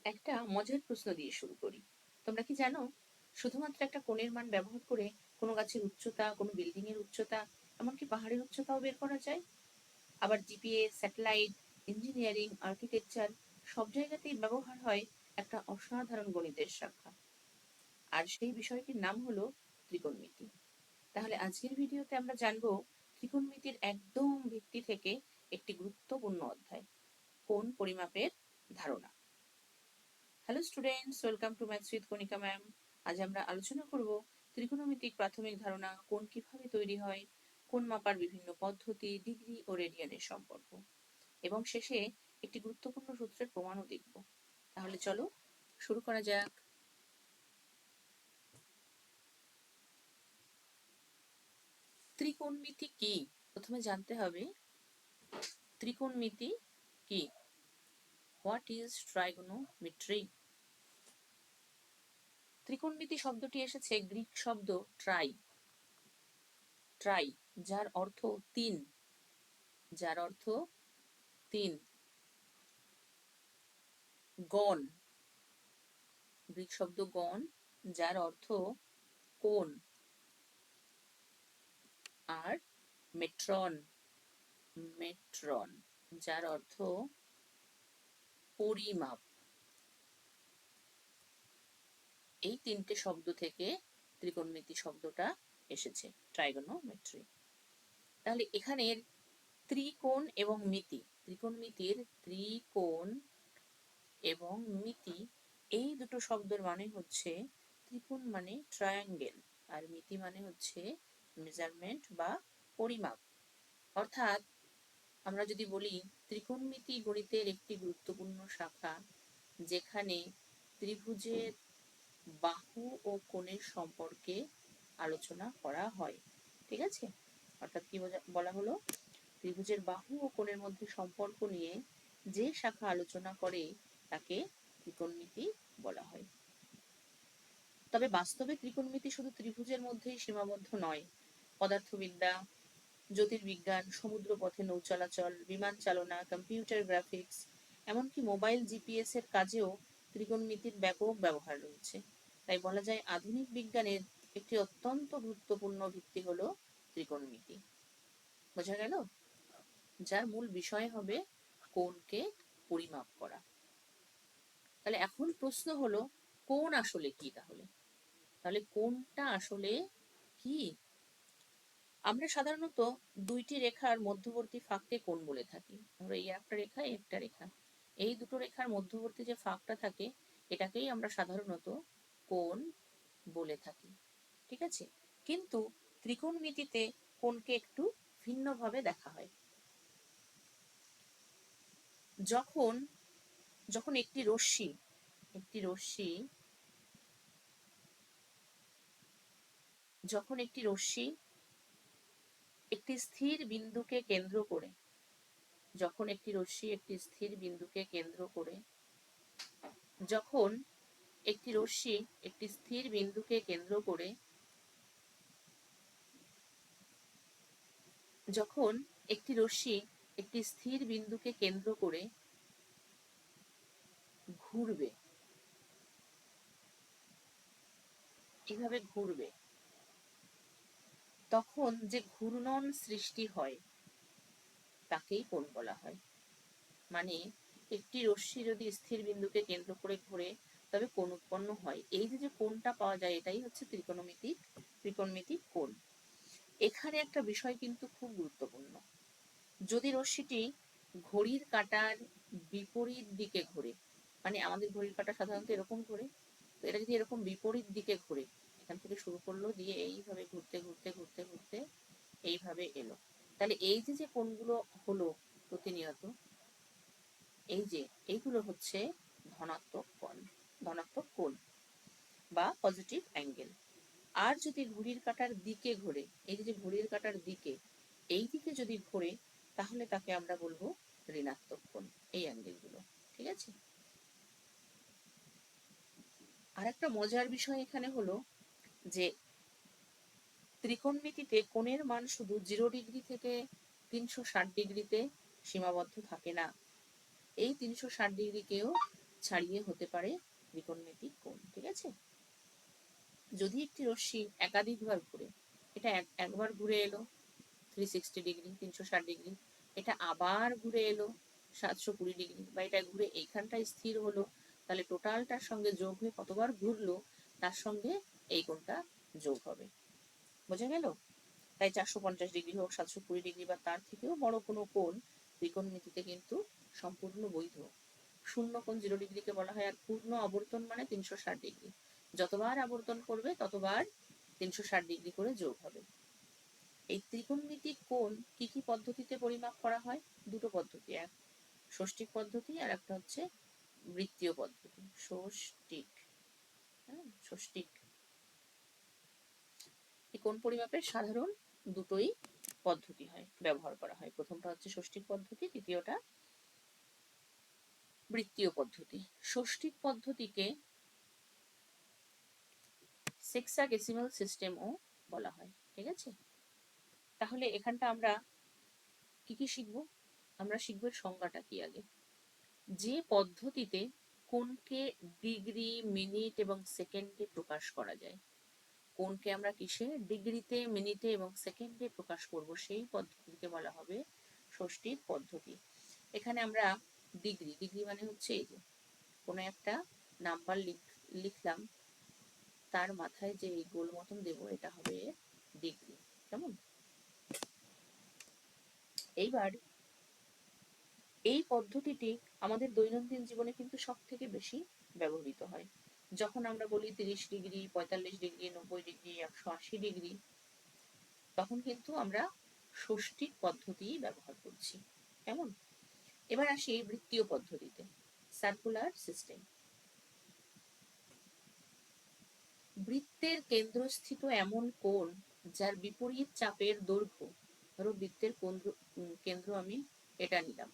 একটা মজার প্রশ্ন দিয়ে শুরু করি। তোমরা কি জানো, শুধুমাত্র একটা কোণের মান ব্যবহার করে কোনো গাছের উচ্চতা, কোনো বিল্ডিং এর উচ্চতা, এমনকি পাহাড়ের উচ্চতাও বের করা যায়? আবার জিপিএস, স্যাটেলাইট, ইঞ্জিনিয়ারিং, আর্কিটেকচার সব জায়গাতেই ব্যবহার হয় একটা অসাধারণ গণিতের শাখা। আর সেই বিষয়টির নাম হলো ত্রিকোণমিতি। তাহলে আজকের ভিডিওতে আমরা জানবো ত্রিকোণমিতির একদম ভিত্তি থেকে একটি গুরুত্বপূর্ণ অধ্যায়, কোণ পরিমাপের ধারণা। Hello students, welcome to maths with Kanika ma'am. আজ আমরা আলোচনা করব ত্রিকোণমিতিক প্রাথমিক ধারণা, কোণ কিভাবে তৈরি হয়, কোণ মাপার বিভিন্ন পদ্ধতি, ডিগ্রি ও রেডিয়ানের সম্পর্ক, এবং শেষে একটি গুরুত্বপূর্ণ সূত্রের প্রমাণও দেখব। তাহলে চলো শুরু করা যাক। ত্রিকোণমিতি কি? প্রথমে জানতে হবে ত্রিকোণমিতি কি। What is trigonometry? ত্রিকোণমিতি শব্দটি এসেছে গ্রিক শব্দ ট্রাই, যার অর্থ তিন, যার অর্থ তিন। গণ, গ্রিক শব্দ গণ, যার অর্থ কোণ। আর মেট্রন, মেট্রন, যার অর্থ পরিমাপ। এই তিনটে শব্দ থেকে ত্রিকোণমিতি শব্দটা এসেছে, ট্রাইগোনোমেট্রি। তাহলে এখানে ত্রিকোণ এবং মিতি, ত্রিকোণমিতির ত্রিকোণ এবং মিতি, এই দুটো শব্দের মানে হচ্ছে ত্রিকোণ মানে ট্রায়াঙ্গেল, আর মিতি মানে হচ্ছে মেজারমেন্ট বা পরিমাপ। অর্থাৎ আমরা যদি বলি ত্রিকোণমিতি গণিতের একটি গুরুত্বপূর্ণ শাখা, যেখানে ত্রিভুজের বাহু ও কোণের সম্পর্কে আলোচনা করা হয়। ঠিক আছে? অর্থাৎ কি বলা হলো, ত্রিভুজের বাহু ও কোণের মধ্যে সম্পর্ক নিয়ে যে শাখা আলোচনা করে তাকে ত্রিকোণমিতি বলা হয়। তবে বাস্তবে ত্রিকোণমিতি শুধু ত্রিভুজের মধ্যেই সীমাবদ্ধ নয়। পদার্থবিদ্যা, জ্যোতির্বিজ্ঞান, সমুদ্র পথে নৌ চলাচল, বিমান চালনা, কম্পিউটার গ্রাফিক্স, এমনকি মোবাইল জিপিএস এর কাজেও ত্রিকোণমিতির ব্যাপক ব্যবহার রয়েছে। তাই বলা যায় আধুনিক বিজ্ঞানের একটি অত্যন্ত গুরুত্বপূর্ণ ভিত্তি হলো ত্রিকোণমিতি। বোঝা গেল? যার মূল বিষয় হবে কোণকে পরিমাপ করা। তাহলে এখন প্রশ্ন হলো, কোণ আসলে কি? তাহলে কোণটা আসলে কি? আমরা সাধারণত দুইটি রেখার মধ্যবর্তী ফাঁককে কোণ বলে থাকি। আমরা এই একটা রেখা, এই একটা রেখা, এই দুটো রেখার মধ্যবর্তী যে ফাঁকটা থাকে এটাকেই আমরা সাধারণত কোণ বলে থাকি। ঠিক আছে? কিন্তু ত্রিকোণমিতিতে কোণকে একটু ভিন্নভাবে দেখা হয়। যখন যখন একটি রশ্মি যখন একটি রশ্মি একটি স্থির বিন্দুকে কেন্দ্র করে, যখন একটি রশ্মি একটি স্থির বিন্দুকে কেন্দ্র করে, যখন একটি রশ্মি একটি স্থির বিন্দুকে কেন্দ্র করে, যখন একটি রশ্মি একটি স্থির বিন্দুকে কেন্দ্র করে ঘুরবে, এভাবে ঘুরবে, তখন যে ঘূর্ণন সৃষ্টি হয় তাকেই কোণ বলা হয়। মানে একটি রশ্মি যদি স্থির বিন্দুকে কেন্দ্র করে ঘুরে তবে কোণ উৎপন্ন হয়। এই যে কোণটা পাওয়া যায় এটাই হচ্ছে ত্রিকোণমিতিক কোণ। এখানে একটা বিষয় কিন্তু খুব গুরুত্বপূর্ণ। যদি রশ্মিটি ঘড়ির কাঁটার বিপরীত দিকে ঘুরে, মানে আমাদের ঘড়ির কাঁটা সাধারণত এরকম ঘুরে, তো এটা যদি এরকম বিপরীত দিকে ঘুরে, এখান থেকে শুরু করলো, দিয়ে এইভাবে ঘুরতে ঘুরতে ঘুরতে ঘুরতে এইভাবে এলো, তাহলে এই যে কোণগুলো হলো প্রতিনিয়ত, এইগুলো হচ্ছে ধনাত্মক কোণ বা পজিটিভ অ্যাঙ্গেল। আর যদি ঘড়ির কাঁটার দিকে ঘোরে, এই যে ঘড়ির কাঁটার দিকে, এই দিকে যদি ঘোরে তাহলে তাকে আমরা বলবো ঋণাত্মক কোণ, এই অ্যাঙ্গেলগুলো। ঠিক আছে? আর একটা মজার বিষয় এখানে হলো যে ত্রিকোণমিতিতে কোণের মান শুধু 0 ডিগ্রি থেকে 360 ডিগ্রিতে সীমাবদ্ধ থাকে না। এই 360 ডিগ্রিকেও ছাড়িয়ে হতে পারে ত্রিকোণমিতিক কোণ। ঠিক আছে? যদি একটি রশ্মি একাধিকবার ঘুরে, এটা একবার ঘুরে এলো 360 ডিগ্রি, 360 ডিগ্রি, এটা আবার ঘুরে এলো 720 ডিগ্রি, বা এটা ঘুরে এইখানটায় স্থির হলো, তাহলে টোটালটার সঙ্গে যোগ হয়ে কতবার ঘুরলো তার সঙ্গে এই কোণটা যোগ হবে। বোঝা গেল? তাই 450 ডিগ্রি হোক, 720 ডিগ্রি বা তার থেকেও বড় কোনো কোণ ত্রিকোণমিতিতে কিন্তু সম্পূর্ণ বৈধ। শূন্য কোণ 0 ডিগ্রিকে বলা হয় আর পূর্ণ আবর্তন মানে 360 ডিগ্রি। যতবার আবর্তন করবে ততবার 360 ডিগ্রি করে যোগ হবে। এই ত্রিকোণমিতিক কোণ কি কি পদ্ধতিতে পরিমাপ করা হয়? দুটো পদ্ধতি, এক ষষ্ঠিক পদ্ধতি আর একটা হচ্ছে বৃত্তীয় পদ্ধতি। ষষ্ঠিক, ষষ্ঠিক। এই কোণ পরিমাপের সাধারণ দুটোই পদ্ধতি হয়, ব্যবহার করা হয়। প্রথমটা হচ্ছে ষষ্ঠিক পদ্ধতি, দ্বিতীয়টা বৃত্তীয় পদ্ধতি। ষষ্ঠিক পদ্ধতিকে সেক্সাডেসিমাল সিস্টেমও বলা হয়। ঠিক আছে? তাহলে এখানটা আমরা কি কি শিখব? আমরা শিখব সংজ্ঞাটা কি আগে। যে পদ্ধতিতে কোণকে ডিগ্রি, মিনিট এবং সেকেন্ডে প্রকাশ করা যায়, কোণকে আমরা কিসে? ডিগ্রিতে, মিনিটে এবং সেকেন্ডে প্রকাশ করব, সেই পদ্ধতিকে বলা হবে ষষ্ঠিক পদ্ধতি। এখানে আমরা ডিগ্রি, ডিগ্রি মানে হচ্ছে এই যে কোনো একটা নাম্বার লিখলাম, তার মাথায় যে গোল মতন দেব এটা হবে ডিগ্রি। কেমন? এইবার এই পদ্ধতিটি আমাদের দৈনন্দিন জীবনে কিন্তু সব থেকে বেশি ব্যবহৃত হয়। যখন আমরা বলি 30 ডিগ্রি, 45 ডিগ্রি, 90 ডিগ্রি, 180 ডিগ্রি, তখন কিন্তু আমরা ষষ্ঠিক পদ্ধতি ব্যবহার করছি। কেমন? এবার আসি বৃত্তীয় পদ্ধতিতে, সার্কুলার সিস্টেম। বৃত্তের কেন্দ্রস্থিত এমন কোণ যার বিপরীত চাপের দৈর্ঘ্য, ধরো বৃত্তের কেন্দ্র আমি এটা নিলাম,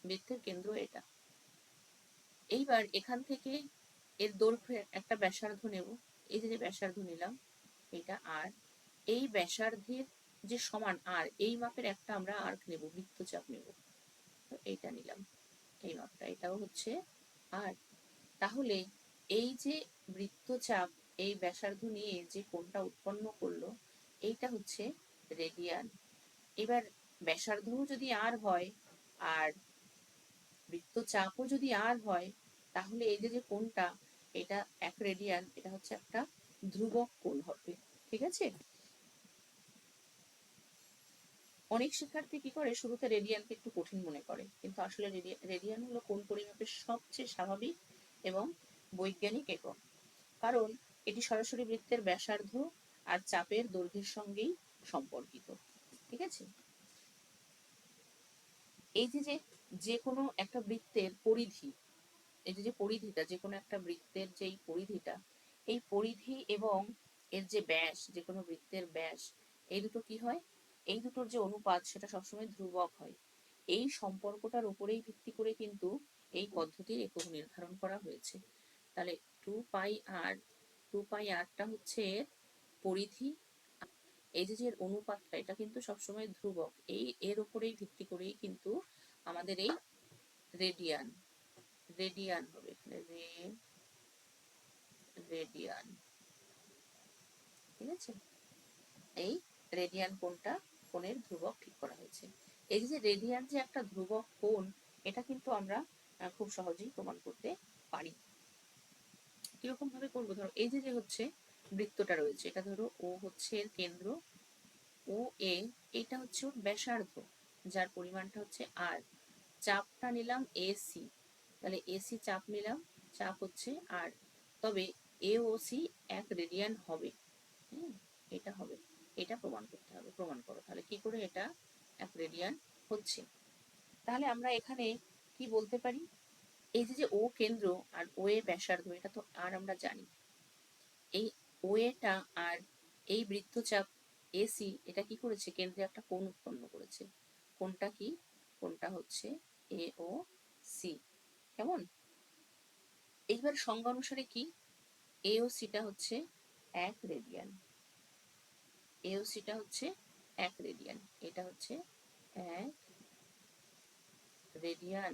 বৃত্তের কেন্দ্র এটা। এইবার এখান থেকে এর দৈর্ঘ্যের একটা ব্যাসার্ধ নেব, এই যে ব্যাসার্ধ নিলাম এটা, আর এই ব্যাসার্ধের যে সমান আর এই মাপের একটা আমরা আর্ক নেব, বৃত্তচাপ নেব, এইটা নিলাম, এই মাপটা, এটাও হচ্ছে আর। তাহলে এই যে বৃত্তচাপ এই ব্যাসার্ধ নিয়ে যে কোণটা উৎপন্ন করলো এইটা হচ্ছে রেডিয়ান। এবার ব্যাসার্ধও যদি আর হয় আর বৃত্তচাপও যদি আর হয়, তাহলে এই যে কোণটা এটা 1 রেডিয়ান, এটা হচ্ছে একটা ধ্রুবক কোণ হবে। ঠিক আছে? অনেক শিক্ষার্থী কি করে, শুরুতে রেডিয়ানকে একটু কঠিন মনে করে, কিন্তু আসলে রেডিয়ান হলো কোণ পরিমাপের সবচেয়ে স্বাভাবিক এবং বৈজ্ঞানিক একক। কারণ এটি সরাসরি বৃত্তের ব্যাসার্ধ আর চাপের দৈর্ঘ্যের সঙ্গেই সম্পর্কিত। ঠিক আছে? এই যে যে কোনো একটা বৃত্তের পরিধি, এই যে পরিধিটা, যে কোনো একটা বৃত্তের যেই পরিধিটা, এই পরিধি এবং এর যে ব্যাস, যে কোনো বৃত্তের ব্যাস, এই দুটো কি হয়? এই দুটোর যে অনুপাত সেটা সবসময় ধ্রুবক হয়। এই সম্পর্কটার উপরেই ভিত্তি করে কিন্তু এই পদ্ধতির একক নির্ধারণ করা হয়েছে। তাহলে 2πr, 2πrটা হচ্ছে পরিধি, এই যে অনুপাতটা এটা কিন্তু সবসময় ধ্রুবক, এর উপরেই ভিত্তি করেই কিন্তু আমাদের এই রেডিয়ান, রেডিয়ান হবে এখানে, রেডিয়ান। ঠিক আছে? এই রেডিয়ান কোণটা কোণের ধ্রুবক ঠিক করা হয়েছে। এই যে রেডিয়ান যে একটা ধ্রুবক কোণ, এটা কিন্তু আমরা খুব সহজেই প্রমাণ করতে পারি। কিরকম ভাবে করবো? ধরো এই যে হচ্ছে বৃত্তটা রয়েছে, এটা ধরো ও হচ্ছে এর কেন্দ্র, ও এ, এটা হচ্ছে ওর ব্যাসার্ধ যার পরিমাণটা হচ্ছে আর, চাপটা নিলাম এসি, তাহলে এসি চাপ নিলাম, চাপ হচ্ছে আর, তবে এ ও সি 1 রেডিয়ান হবে। এটা হবে, এটা প্রমাণ করতে হবে। প্রমাণ করো। তাহলে কি করে এটা 1 রেডিয়ান হচ্ছে? তাহলে আমরা এখানে কি বলতে পারি? এই যে ও কেন্দ্র আর ও এ ব্যাসার্ধ, এটা তো আর আমরা জানি। এই ও এটা আর এই বৃত্তচাপ এসি এটা কি করেছে? কেন্দ্রে একটা কোণ উৎপন্ন করেছে। কোণটা কি? কোণটা হচ্ছে এ ও সি। কেমন? এইবার সংজ্ঞা অনুসারে কি? এ ও সিটা হচ্ছে 1 রেডিয়ান, এ ও সিটা হচ্ছে 1 রেডিয়ান, এটা হচ্ছে 1 রেডিয়ান।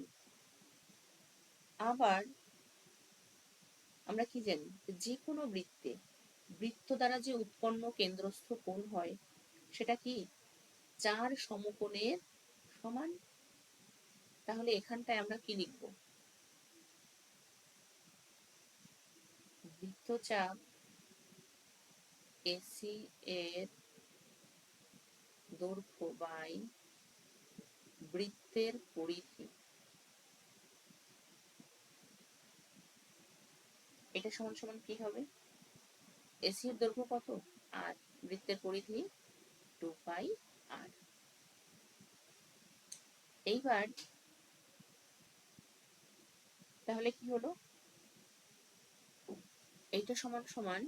আবার আমরা কি জানি, যে কোনো বৃত্ত দ্বারা যে উৎপন্ন কেন্দ্রস্থ কোণ হয় সেটা কি 4 সমকোণের সমান। তাহলে এখানটায় আমরা কি লিখব, বৃত্তচাপ এসি এর দৈর্ঘ্য বাই বৃত্তের পরিধি, এটা সমান সমান কি হবে, এসি এর দৈর্ঘ্য কত আর বৃত্তের পরিধি 2 পাই আর। এইবার তাহলে কি হলো, এইটা সমান সমান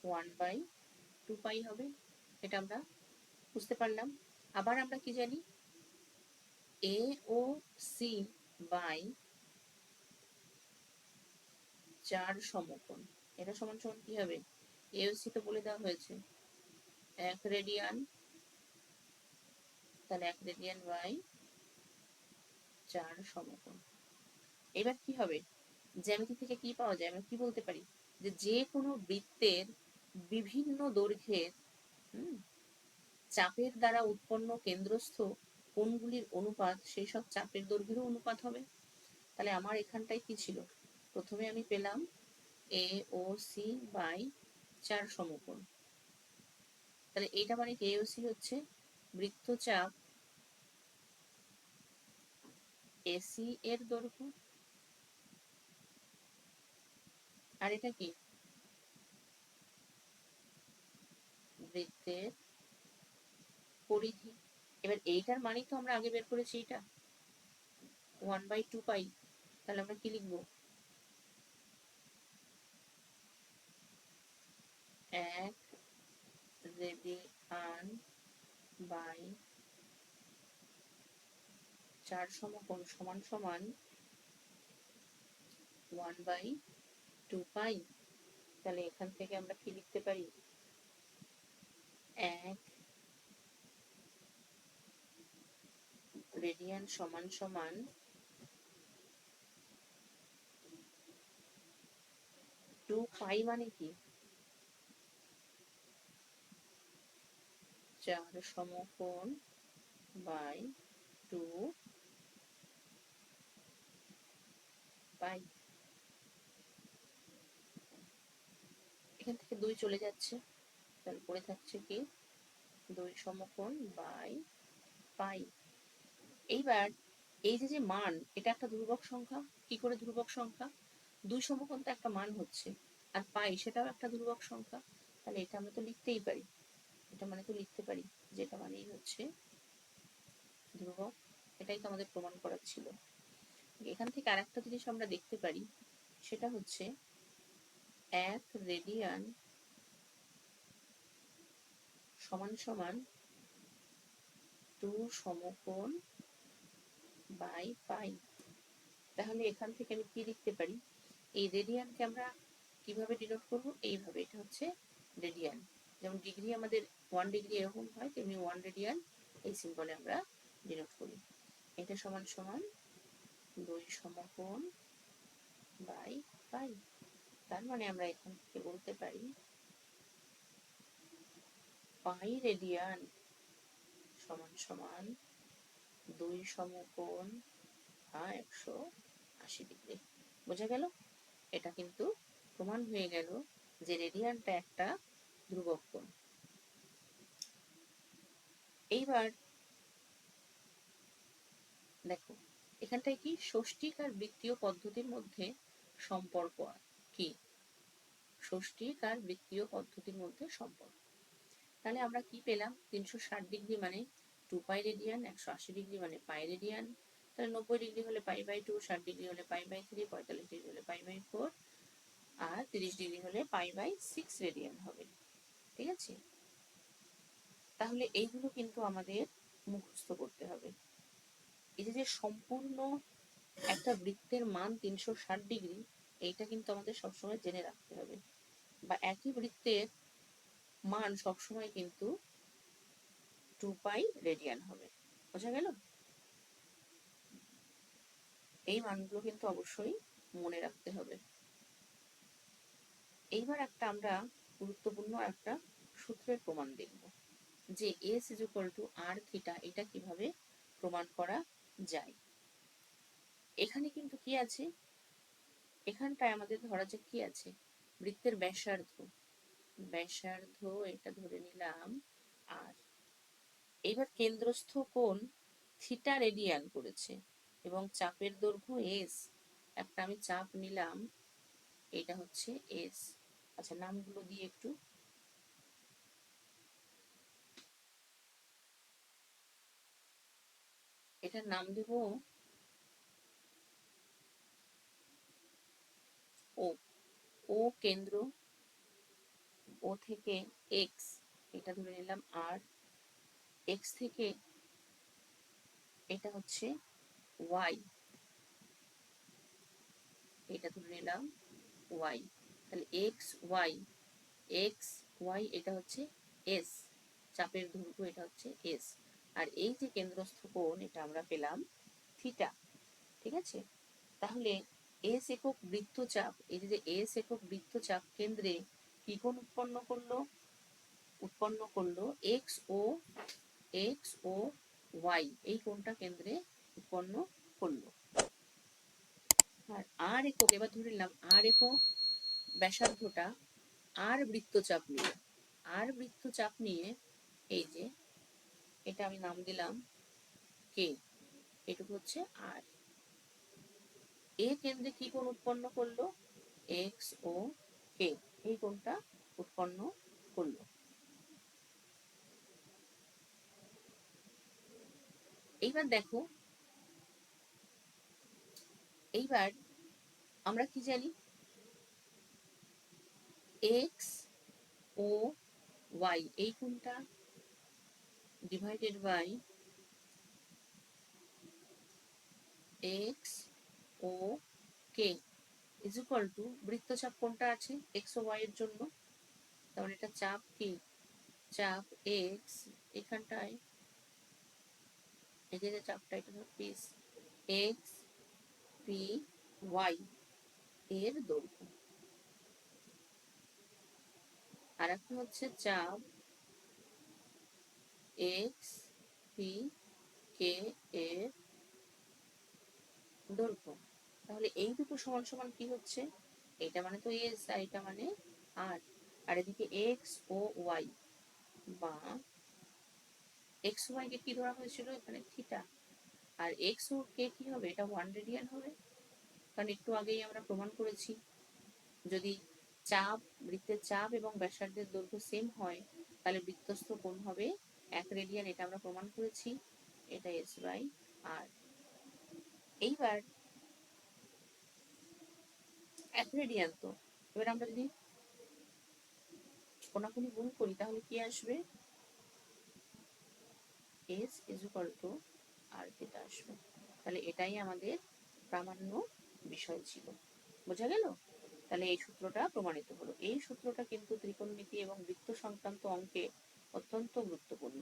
1/2 হবে, এটা আমরা বুঝতে পারলাম। আবার আমরা কি জানি, এ ও সি বাই 4 সমকোণ, এটা সমান সমান কি হবে, এ ও সি তো বলে দেওয়া হয়েছে 1 রেডিয়ান, তাহলে 1 রেডিয়ান বাই 4 সমকোণ। এবার কি হবে, জ্যামিতি থেকে কি পাওয়া যায়, আমরা কি বলতে পারি, যে কোনো বৃত্তের বিভিন্ন দৈর্ঘ্যের চাপের দ্বারা উৎপন্ন কেন্দ্রস্থ কোণগুলির অনুপাত সেই সব চাপের দৈর্ঘ্যেরও অনুপাত হবে। তাহলে আমার এখানটায় কি ছিল, প্রথমে আমি পেলাম এ ও সি বাই 4 সমকোণ, তাহলে এইটা মানে এ ও সি হচ্ছে বৃত্তচাপ এসি এর দৈর্ঘ্য, আর এটা কি বৃত্তের পরিধি। এবার এইটার মানে তো আমরা আগে বের করেছি, এটা 1/2 তাহলে আমরা কি লিখবো, 1 রেডিয়ান বাই 4 সমকোণ সমান সমান 1/2। তাহলে এখান থেকে আমরা কি লিখতে পারি, 1 রেডিয়ান সমান সমান 2 মানে কি 4 সমকোণ বাই 2 এখান থেকে 2 চলে যাচ্ছে, তাহলে পড়ে থাকছে কি 2 সমকোণ বাই পাই। এইবার এই যে মান, এটা একটা ধ্রুবক সংখ্যা, কি করে ধ্রুবক সংখ্যা, 2 সমকোণ তো একটা মান হচ্ছে, আর পাই সেটাও একটা ধ্রুবক সংখ্যা, তাহলে এটা আমরা তো লিখতেই পারি, এটা মানে তো লিখতে পারি যেটা মানেই হচ্ছে ধ্রুবক, এটাই তো আমাদের প্রমাণ করার ছিল। এখান থেকে আরেকটা জিনিস আমরা দেখতে পারি, সেটা হচ্ছে 1 রেডিয়ান সমান সমান 2 সমকোণ বাই পাই। তাহলে এখান থেকে আমি কি লিখতে পারি, এই রেডিয়ানকে আমরা কিভাবে ডিনোট করব, এইভাবে, এটা হচ্ছে রেডিয়ান, যেমন ডিগ্রি আমাদের 1 ডিগ্রি এরকম হয়, তেমনি 1 রেডিয়ান এই সিম্বলে আমরা ডিনোট করি। এটা সমান সমান 2 সমকোণ বাই পাই। তার মানে আমরা এখান থেকে বলতে পারি পাই রেডিয়ান সমান সমান 2 সমকোণ 180 ডিগ্রি। বোঝা গেল, এটা কিন্তু প্রমাণ হয়ে গেল যে রেডিয়ানটা একটা ধ্রুবক কোণ। এইবার দেখো এখানটায় কি ষষ্ঠিক আর বৃত্তীয় পদ্ধতির মধ্যে সম্পর্ক, কি ষষ্ঠিক আর বৃত্তীয় পদ্ধতির মধ্যে সম্পর্ক। তাহলে আমরা কি পেলাম, 360 ডিগ্রি মানে 2 রেডিয়ান, 180 ডিগ্রি মানে পাই রেডিয়ান, তাহলে 90 ডিগ্রি হলে পাই/2, 60 ডিগ্রি হলে পাই/3, 45 ডিগ্রি হলে পাই/4, আর 30 ডিগ্রি হলে পাই/6 রেডিয়ান হবে। ঠিক আছে, তাহলে এইগুলো কিন্তু আমাদের মুখস্থ করতে হবে। এই যে সম্পূর্ণ একটা বৃত্তের মান 360 ডিগ্রি, এইটা কিন্তু আমাদের সবসময় জেনে রাখতে হবে, বা একই বৃত্তের মান সবসময় কিন্তু 2 রেডিয়ান হবে। বোঝা গেল। এই মানগুলো কিন্তু অবশ্যই মনে রাখতে হবে। এইবার আমরা গুরুত্বপূর্ণ একটা সূত্রের প্রমাণ দেখব, যে S = r থিটা, এটা কিভাবে প্রমাণ করা যায়। এখানে কিন্তু কি আছে, এখানটায় আমাদের ধরা যাক কি আছে, বৃত্তের ব্যাসার্ধ, এটা ধরে নিলাম আর। এবার কেন্দ্রস্থ কোণ থিটা রেডিয়ান করেছে এবং চাপের দৈর্ঘ্য S, একটা আমি চাপ নিলাম, এটা হচ্ছে S। আচ্ছা, নামগুলো দিয়ে একটু, এটার নাম দেব ও, ও কেন্দ্র, ও থেকে x, এটা ধরে নিলাম r, x থেকে এটা হচ্ছে y, এটা ধরে নিলাম y, তাহলে x y, x y এটা হচ্ছে s, চাপের দৈর্ঘ্য এটা হচ্ছে s, আর এই যে কেন্দ্রস্থ কোণ এটা আমরা পেলাম থিটা। ঠিক আছে, তাহলে s একক বৃত্তচাপ, এই যে s একক বৃত্তচাপ কেন্দ্রে কি কোণ উৎপন্ন করলো x ও y, এই কোণটা কেন্দ্রে উৎপন্ন করলো। আর r একক, এবার ধরে নিলাম r একক ব্যাসার্ধটা r বৃত্তচাপ নিয়ে এই যে এটা আমি নাম দিলাম k, এটুকু হচ্ছে r। এ কেন্দ্রে কি কোণ উৎপন্ন করলো, x ও k, এই কোণটা উৎপন্ন করলো। এইবার দেখো, এইবার আমরা কি জানি, x ও y এই কোণটা ডিভাইডেড বাই x ও k ইজ ইকুয়াল টু বৃত্তচাপ কোনটা আছে x ও y এর জন্য, তাহলে এটা চাপ কি, চাপ x, এখানটায় এই যে চাপটা এটা পিস x p y এর দৈর্ঘ্য, আর একটা হচ্ছে চাপ x p k এর দৈর্ঘ্য। তাহলে এই দুটো সমান সমান কি হচ্ছে, এটা মানে তো s আর এটা মানে r, আর এদিকে x ও y, বা x y কে কি ধরা হয়েছিল এখানে থিটা, আর x ও k কি হবে, এটা 1 রেডিয়ান হবে, কারণ একটু আগেই আমরা প্রমাণ করেছি যদি চাপ, বৃত্তের চাপ এবং ব্যাসার্ধের দৈর্ঘ্য সেম হয় তাহলে বৃত্তস্থ কোণ হবে 1 রেডিয়ান, এটা আমরা প্রমাণ করেছি, এটা s/r। এইবার 1 রেডিয়ান তো, এবার আমরা যদি কোণাকুনি গুণ করি তাহলে কি আসবে, s = r থিটা আসবে। তাহলে এটাই আমাদের প্রামাণ্য বিষয় ছিল, বোঝা গেল। তাহলে এই সূত্রটা প্রমাণিত হলো। এই সূত্রটা কিন্তু ত্রিকোণমিতি এবং বৃত্ত সংক্রান্ত অঙ্কে অত্যন্ত গুরুত্বপূর্ণ।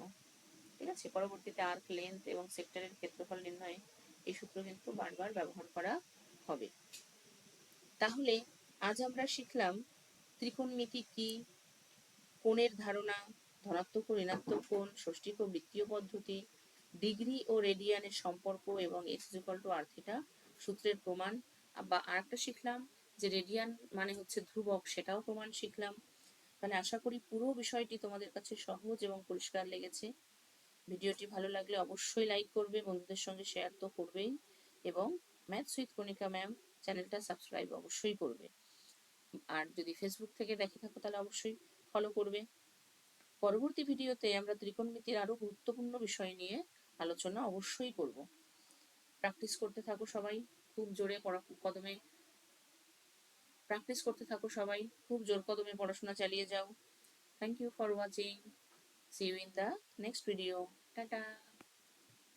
ঠিক আছে, পরবর্তীতে আর্ক লেন্থ এবং সেক্টরের ক্ষেত্রফল নির্ণয়ে এই সূত্র কিন্তু বারবার ব্যবহার করা হবে। তাহলে আজ আমরা শিখলাম ত্রিকোণমিতি কি, কোণের ধারণা, ধনাত্মক ও ঋণাত্মক কোণ, ষষ্ঠিক ও বৃত্তীয় পদ্ধতি, ডিগ্রি ও রেডিয়ানের সম্পর্ক এবং x = r থিটা সূত্রের প্রমাণ, বা আরেকটা শিখলাম যে রেডিয়ান মানে হচ্ছে ধ্রুবক, সেটাও প্রমাণ শিখলাম। তাহলে আশা করি পুরো বিষয়টি তোমাদের কাছে সহজ এবং পরিষ্কার লেগেছে। ভিডিওটি ভালো লাগলে অবশ্যই লাইক করবে, বন্ধুদের সঙ্গে শেয়ার তো করবেই, এবং ম্যাথস উইথ কণিকা ম্যাম চ্যানেলটা সাবস্ক্রাইব অবশ্যই করবে। আর যদি ফেসবুক থেকে দেখে থাকো তাহলে অবশ্যই ফলো করবে। পরবর্তী ভিডিওতে আমরা ত্রিকোণমিতির আরো গুরুত্বপূর্ণ বিষয় নিয়ে আলোচনা অবশ্যই করব। প্র্যাকটিস করতে থাকো সবাই, খুব জোরে কদমে প্র্যাকটিস করতে থাকো সবাই, খুব জোর কদমে পড়াশোনা চালিয়ে যাও। Thank you for watching, see you in the next video, tata.